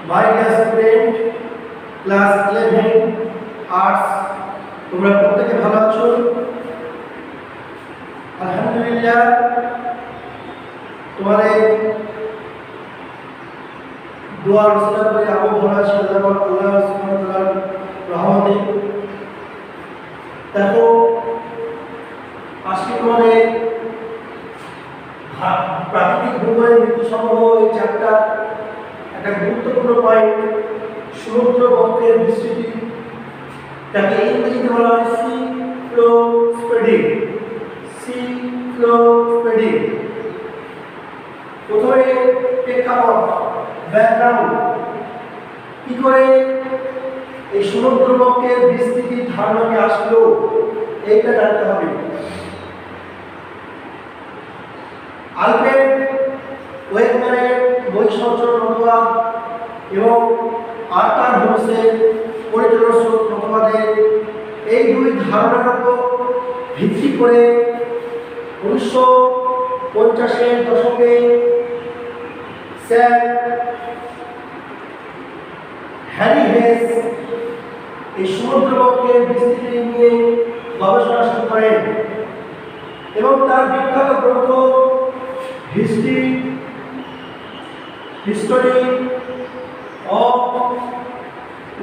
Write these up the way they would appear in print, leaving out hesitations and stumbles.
My dear student, class 11 arts, তোমরা প্রত্যেকে ভালো আছো? আলহামদুলিল্লাহ। তোমাদের দোয়া রসনা করে আমি ভালো আছি আল্লাহ সুবহানাহু ওয়া তাআলার রহমতে। দেখো, আজকে তোমাদের প্রাকৃতিক ভূগোলের নীতি সমূহ এই চ্যাপ্টার একটা গুরুত্বপূর্ণ পয়েন্ট, সমুদ্র বক্ষের বিস্তৃতি, তাকে ইংরেজিতে বলা হয় sea floor spreading. Sea floor spreading. প্রথমে প্রেক্ষাপট, ব্যাকগ্রাউন্ড, কি করে এই সমুদ্র বক্ষের বিস্তৃতির ধারণাকে আসলো এইটা জানতে হবে। আলফ্রেড ওয়েগম্যানের বই সঞ্চরণ মতবাদ এবং আর্থার হোমসের পরিচালন স্রোত মতবাদের এই দুই ধারণার উপর ভিত্তি করে 1950-এর দশকে স্যার হ্যারি হেস এই সমুদ্রবক্ষের বিস্তৃতি নিয়ে গবেষণা শুরু করেন এবং তার বিখ্যাত গ্রন্থ history of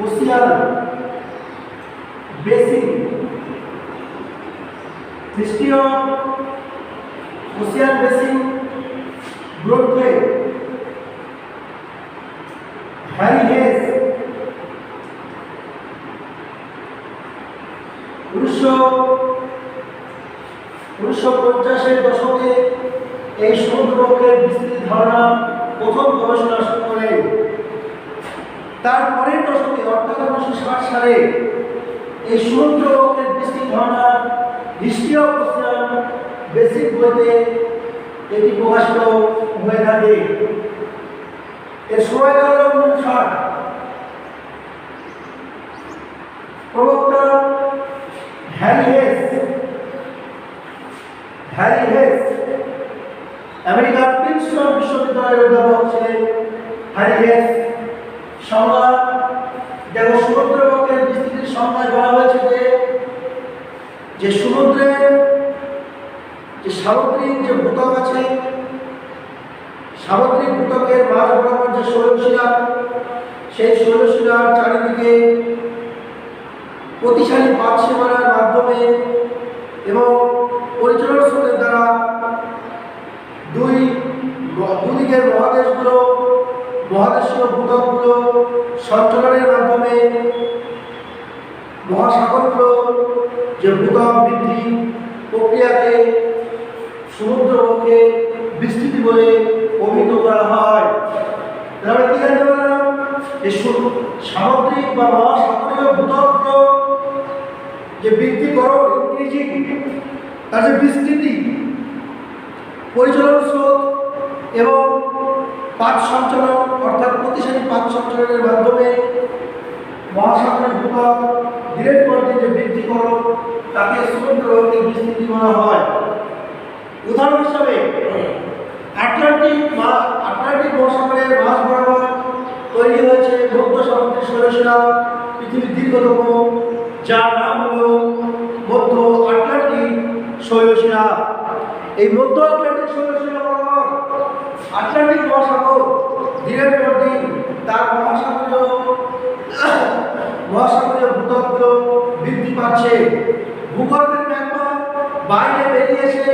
Ocean basin, history of Ocean basin গ্রন্থে হ্যারি হেস 1950-এর দশকে এই সমুদ্রবক্ষের বিস্তৃতির ধারণা প্রথম গবেষণা শুরু করেন। তারপরের দশকে অর্থাৎ 1960 সালে এই সমুদ্রবক্ষের বিস্তৃতির ধারণা হিস্ট্রি অফ ওশিয়ান বেসিন বইতে এটি প্রকাশিত হয়ে থাকে। এর সময়কাল হল 1960। প্রবক্তা হ্যারি হেস আমেরিকার প্রিন্সটন বিশ্ববিদ্যালয়ের অধ্যাপক ছিলেন। হ্যারি হেস সংজ্ঞা, দেখো, সমুদ্রবক্ষের বিস্তৃতির সংজ্ঞায় বলা হয়েছে যে সমুদ্রের যে সামুদ্রিক যে ভূত্বক আছে, সামুদ্রিক ভূত্বকের মাঝ বরাবর যে শৈলশিলা, সেই শৈলশিলার চারিদিকে প্রতিসারী বাঁধ সীমানার মাধ্যমে এবং পরিচালন স্রোতের দ্বারা দুদিকের মহাদেশীয় ভূত্বকগুলো সঞ্চালনের মাধ্যমে মহাসাগরগুলো যে ভূত্বক বৃদ্ধি প্রক্রিয়াকে সমুদ্রবক্ষে বিস্তৃতি বলে অভিহিত করা হয়। তাহলে কি জানতে পারলাম? এই সামুদ্রিক বা মহাসাগরীয় ভূত্বকগুলো যে বৃদ্ধিকরণ, ইনক্রিজিং, তার যে বিস্তৃতি, পরিচালন স্রোত এবং পাত সঞ্চালন অর্থাৎ প্রতিসারী পাত সঞ্চালনের মাধ্যমে মহাসাগরের ভূত্বক দিনের পর দিন যে বৃদ্ধিকরণ, তাকে সমুদ্রবক্ষের বিস্তৃতি বলা হয়। উদাহরণ হিসাবে আটলান্টিক মহাসাগরের মাঝ বরাবর তৈরি হয়েছে মধ্য সামুদ্রিক শৈলশিলা, পৃথিবীর দীর্ঘতম, যার নাম হল মধ্য আটলান্টিক শৈলশিলা। এই মধ্য আটলান্টিক শৈলশিলা বরাবর আটলান্টিক মহাসাগর দিনের পর দিন তার মহাসাগরীয় ভূত্বকগুলো বৃদ্ধি পাচ্ছে। ভূগর্ভের ম্যাগমা বাইরে বেরিয়ে এসে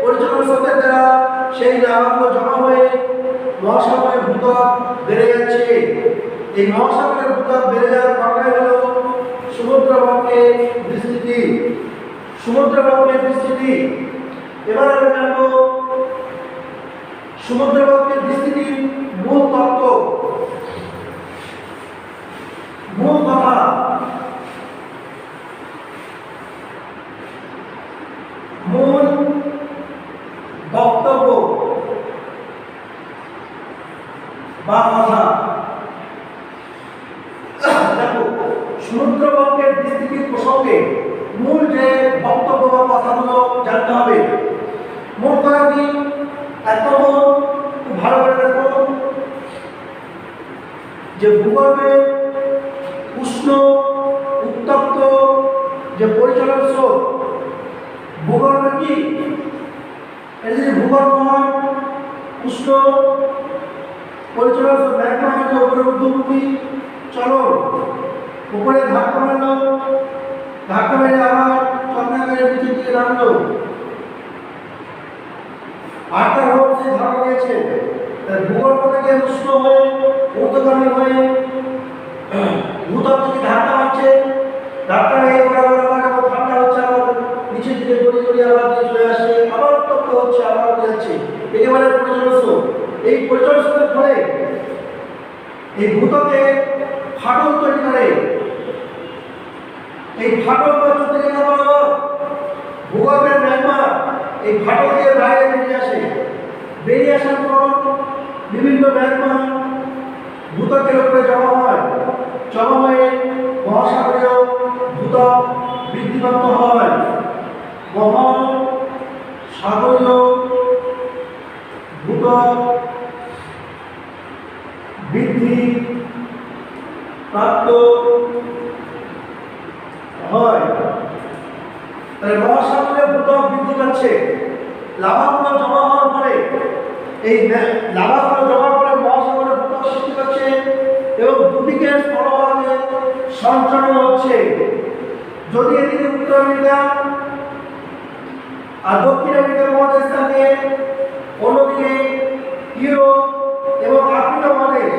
পরিচালন স্রোতের দ্বারা সেই লাভাগুলো জমা হয়ে মহাসাগরের ভূত্বক বেড়ে যাচ্ছে। এই মহাসাগরের ভূত্বক বেড়ে যাওয়ার কারণে হলো সমুদ্রবক্ষের বিস্তৃতি। এবার আমরা জানব সমুদ্রবক্ষের বিস্তৃতির মূল তত্ত্ব, মূল কথা। মূল বক্তব্য বা কথা। দেখো, সমুদ্রবক্ষের বিস্তৃতির প্রসঙ্গে মূল যে বক্তব্য বা কথাগুলো জানতে হবে। মূল কথা কি? এক নম্বর, খুব ভালো করে দেখো, যে যে ভূগর্ভে উষ্ণ উত্তপ্ত যে পরিচালন স্রোত, ভূগর্ভে কি এই যে ভূগর্ভ হয় উষ্ণ পরিচালন স্রোত, ম্যাগমা হচ্ছে উপরে ঊর্ধ্বমুখী চলন, উপরে ধাক্কা মারলো, ধাক্কা মেরে আবার চক্রাকারে নিচে দিকে নামলো। আটটা রোগ সে ধারণা দিয়েছে, ভূগর্ভ থেকে উষ্ণ হয়ে ঊর্ধ্বগামী হয়ে ভূতল থেকে ধাক্কা মারছে, ধাক্কা মেরে আবার ঠান্ডা হচ্ছে, আবার নিচের দিকে গড়িয়ে গড়িয়ে আবার চলে আসছে, আবার উত্তপ্ত হচ্ছে, আবার যাচ্ছে, একেবারে পরিচালন স্রোত। এই পরিচালন স্রোতের ফলে এই ভূতকে ফাটল তৈরি করে। এই ফাটল বা চতুর্দিকে বরাবর ভূগর্ভের ম্যাগমা এই ফাটল দিয়ে বাইরে বেরিয়ে আসে। বেরিয়ে আসার পর বিভিন্ন ম্যাগমা ভূতকের উপরে জমা হয়, জমা হয়ে মহাসাগরীয় ভূতক বৃদ্ধিপ্রাপ্ত হয়। মহাসাগরীয় ভূতক বৃদ্ধি প্রাপ্ত হয়। তাহলে মহাসাগরীয় ভূতক বৃদ্ধি পাচ্ছে, লাভাগুলো জমা হওয়ার পরে এই লাভাগুলো জমা করে মহাসাগরের ভূতক সৃষ্টি পাচ্ছে এবং দুদিকে স্থলভাগে সঞ্চালন হচ্ছে। যদি এদিকে উত্তর আমেরিকা আর দক্ষিণ আমেরিকা মহাদেশ থাকে, অন্যদিকে ইউরোপ এবং আফ্রিকা মহাদেশ,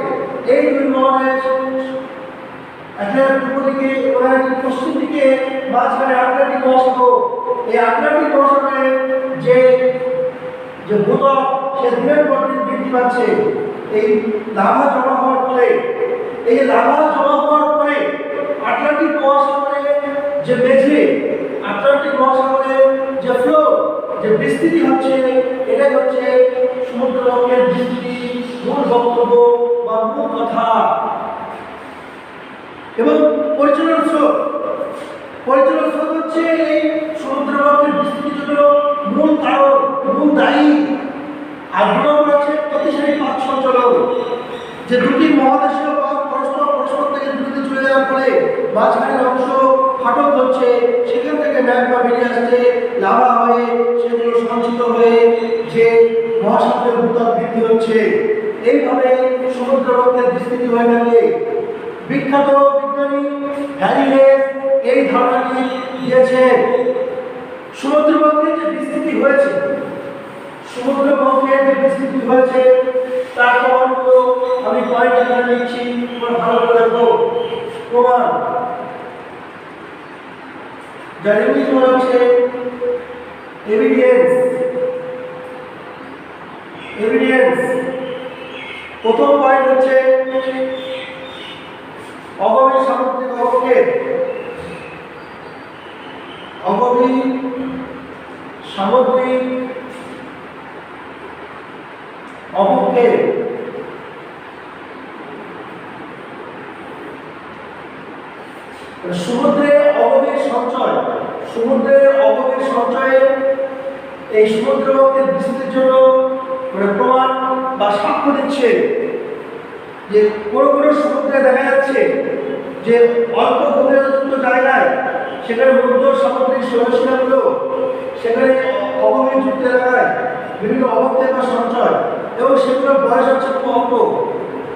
এই দুই মহাদেশ পূর্ব দিকে পশ্চিম দিকে মাঝখানে আটলান্টিক মহাসাগর, এই আটলান্টিক মহাসাগরে যে যে ভূতক সে দিনের পর দিন বৃদ্ধি পাচ্ছে। এই লাভা জমা হওয়ার ফলে, এই লাভা জমা হওয়ার পরে আটলান্টিক মহাসাগরে যে মেঝে, আটলান্টিক মহাসাগরে যে ফ্লো, যে বিস্তৃতি হচ্ছে, এটাই হচ্ছে সমুদ্রবক্ষের বিস্তৃতি মূল বক্তব্য বা মূল কথা। এবং পরিচালন স্রোত, পরিচালন স্রোত হচ্ছে এই সমুদ্রবক্ষের বিস্তৃতির জন্য মূল কারণ, মূল দায়ী। আর 2 নম্বর আছে প্রতিসারী পাক সঞ্চালন, যে দুটি মহাদেশীয় পাক পরস্পর থেকে দূরে চলে যাওয়ার ফলে মাঝখানের অংশ ফাটল হচ্ছে, সেখান থেকে ম্যাগমা বেরিয়ে আসছে, লাভা হয়ে সেগুলো সঞ্চিত হয়ে যে মহাসাগরীয় ভূতক বৃদ্ধি হচ্ছে। এইভাবে সমুদ্রবক্ষের বিস্তৃতি হয়ে থাকে। বিখ্যাত বিজ্ঞানী হ্যারি হেস এই ধারণাটি দিয়েছে। সমুদ্রবক্ষের যে বিস্তৃতি হয়েছে, সমুদ্রবক্ষের যে বিস্তৃতি হয়েছে তার প্রমাণগুলো আমি পয়েন্ট এখানে লিখছি, তোমরা ভালো করে দেখো। প্রমাণ যার ইংলিশ হচ্ছে এভিডেন্স। এভিডেন্স প্রথম পয়েন্ট হচ্ছে অগভীর সামুদ্রিক অবক্ষেপ। অগভীর সামুদ্রিক অবক্ষেপ সমুদ্রে অগভীর সঞ্চয়, সমুদ্রের অগভীর সঞ্চয়ে এই সমুদ্রবক্ষের বিস্তৃতির জন্য প্রমাণ বা সাক্ষ্য দিচ্ছে যে কোনো কোনো সমুদ্রে দেখা যাচ্ছে যে অল্প গভীরতাযুক্ত জায়গায়, সেখানে মধ্য সামুদ্রিক শৈলশিলাগুলো, সেখানে অগভীরযুক্ত এলাকায় বিভিন্ন অবক্ষেপ বা সঞ্চয়, এবং সেগুলোর বয়স হচ্ছে খুব অল্প,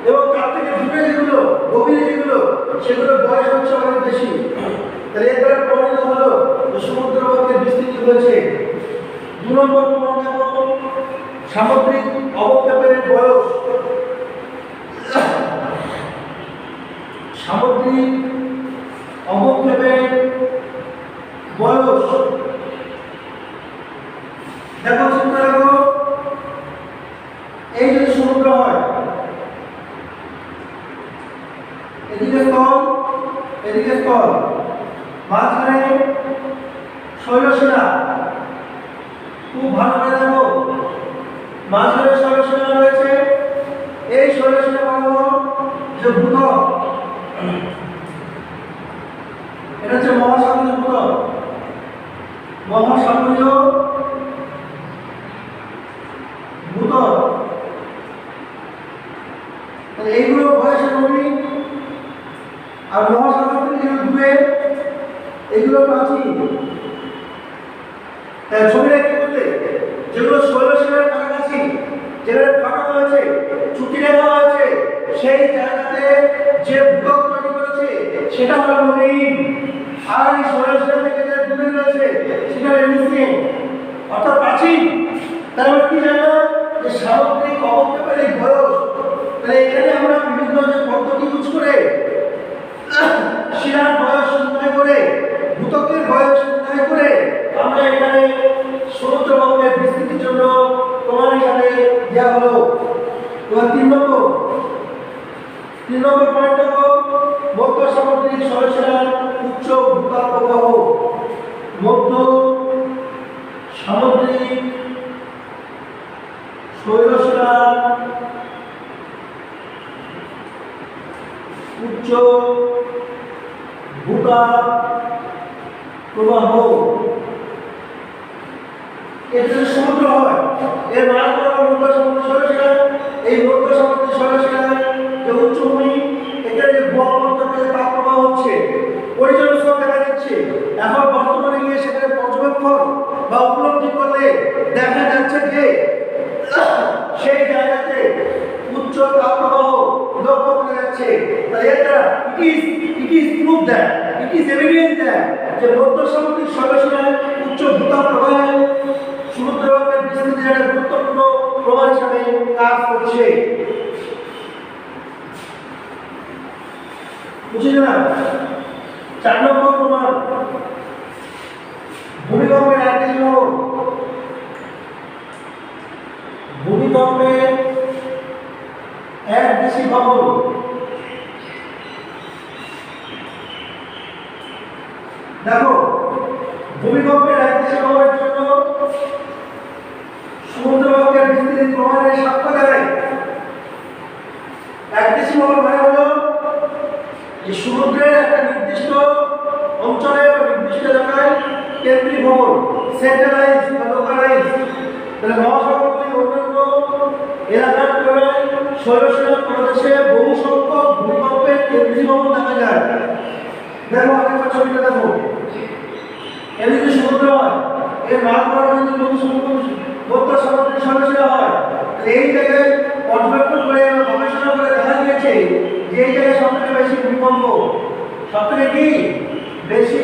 এবং তার থেকে দূরে যেগুলো গভীরে যেগুলো সেগুলোর বয়স হচ্ছে অনেক বেশি। তাহলে এর দ্বারা প্রমাণিত হলো যে সমুদ্রবক্ষের বিস্তৃতি হয়েছে। 2 নম্বর প্রমাণ দেখো, সামুদ্রিক অবক্ষেপের বয়স। সামুদ্রিক অবক্ষেপের বয়স দেখো, চিন্তা দেখো, এই যদি সমুদ্র হয়, এদিকে স্থল, এদিকে স্থল, মাঝখানে শৈলশিলা। খুব ভালো করে দেখো, মাঝখানে শৈলশিলা রয়েছে। এই শৈলশিলা বরাবর যে ভূতক, এটা হচ্ছে মহাসাগরীয় ভূতক, মহাসাগরীয় ভূতক। এইগুলো বয়সে নবীন আর মহাসাগর থেকে যেগুলো দূরে এগুলো প্রাচীন। ছবিটা কি বলতে, যেগুলো শৈলশিলার কাছাকাছি, যেগুলো ফাটানো হয়েছে, চুটি রেখা হয়েছে, সেই জায়গাতে যে ভূত্বক তৈরি করেছে সেটা হলো মরিন। আর এই শৈলশিলা থেকে যে দূরে রয়েছে সেটা রেনিসিন, অর্থাৎ প্রাচীন। তার মানে কি জানো, যে সামুদ্রিক অবক্ষেপের এই বয়স, তাহলে এখানে আমরা বিভিন্ন যে পদ্ধতি ইউজ করে শিলার বয়স নির্ণয় করে, ভূত্বকের বয়স নির্ণয় করে আমরা এখানে সমুদ্রবক্ষের বিস্তৃতির জন্য প্রমাণ হিসাবে দেওয়া হলো। এবার 3 নম্বর পয়েন্ট হলো মধ্য সামুদ্রিক শৈলশিলার উচ্চ ভূত্বক প্রবাহ। মধ্য সামুদ্রিক শৈলশিলার উচ্চ ভূত্বক প্রবাহ, এটা সমুদ্র হয়, এর মান করা মধ্য সামুদ্রিক শৈলশিলা। এই মধ্য সামুদ্রিক শৈলশিলার যে উচ্চভূমি, এখানে যে ভূপৃষ্ঠের তাপ প্রবাহ হচ্ছে, পরিচালন সব দেখা যাচ্ছে। এখন বর্তমানে গিয়ে সেখানে পর্যবেক্ষণ বা উপলব্ধি করলে দেখা যাচ্ছে যে সেই জায়গাতে উচ্চ তাপ প্রবাহ লক্ষ্য করা যাচ্ছে। তাই এটা it is proof that, it is evidence that যে মধ্য সামুদ্রিক শৈলশিলার উচ্চ ভূত্বক প্রবাহে সমুদ্রবক্ষের বিস্তৃতির একটা গুরুত্বপূর্ণ প্রমাণ হিসাবে কাজ করছে। বুঝলেন না? 4 নম্বর প্রমাণ, ভূমিকম্পের একটি ভবন। ভূমিকম্পের এক বেশি ভবন। দেখো, ভূমিকম্পের এক বেশি ভবনের জন্য সমুদ্রবক্ষের বিস্তৃতির প্রমাণের সাক্ষ্য দেয়। এক বেশি ভবন মানে হলো এই সমুদ্রের একটা নির্দিষ্ট অঞ্চলে বা নির্দিষ্ট এলাকায় কেন্দ্রীয় ভবন, সেন্ট্রালাইজ বা লোকালাইজ। তাহলে মহাসাগরীয় অন্যান্য এলাকার তুলনায় শৈলশিলা প্রদেশে বহু সংখ্যক ভূমিকম্পের কেন্দ্রীয় ভবন দেখা যায়। দেখো আরেকটা ছবিটা দেখো, এর যদি সমুদ্র হয়, এর মান করা যদি মধ্য সামুদ্রিক শৈলশিলা হয়, এই জায়গায় পর্যবেক্ষণ করে গবেষণা করে দেখা গিয়েছে যে এই জায়গায় সবথেকে বেশি ভূমিকম্প, সবথেকে কি বেশি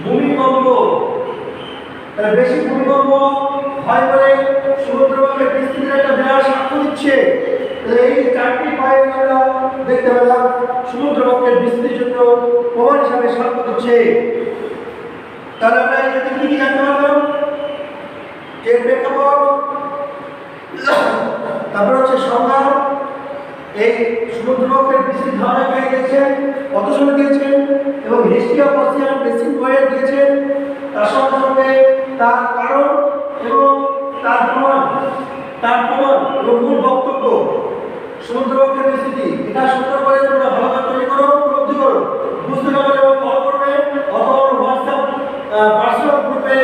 ভূমিকম্প। তাহলে বেশি ভূমিকম্প হয় বলে সমুদ্রবক্ষের বিস্তৃতির একটা বিরাট সাক্ষ্য দিচ্ছে। তাহলে এই 4টি পয়েন্ট আমরা দেখতে পেলাম সমুদ্রবক্ষের বিস্তৃতির জন্য প্রমাণ হিসাবে সাক্ষ্য দিচ্ছে। তাহলে আমরা এখানে কি জানতে পারলাম, যে প্রেক্ষাপট, তারপর হচ্ছে সংজ্ঞা, এই সমুদ্রবক্ষের বিস্তৃতি ধারণা পেয়ে গেছেন, কত সময় দিয়েছেন, এবং হিস্ট্রি অফ ওশিয়ান বেসিন বইয়ে দিয়েছেন, তার সঙ্গে সঙ্গে তার কারণ এবং তার প্রমাণ এবং মূল বক্তব্য। সমুদ্রবক্ষের বিস্তৃতি এটা সুন্দর করে তোমরা ভালোভাবে তৈরি করো, উপলব্ধি করো, বুঝতে পারবে এবং কল করবে, অথবা হোয়াটসঅ্যাপ পার্সোনাল গ্রুপে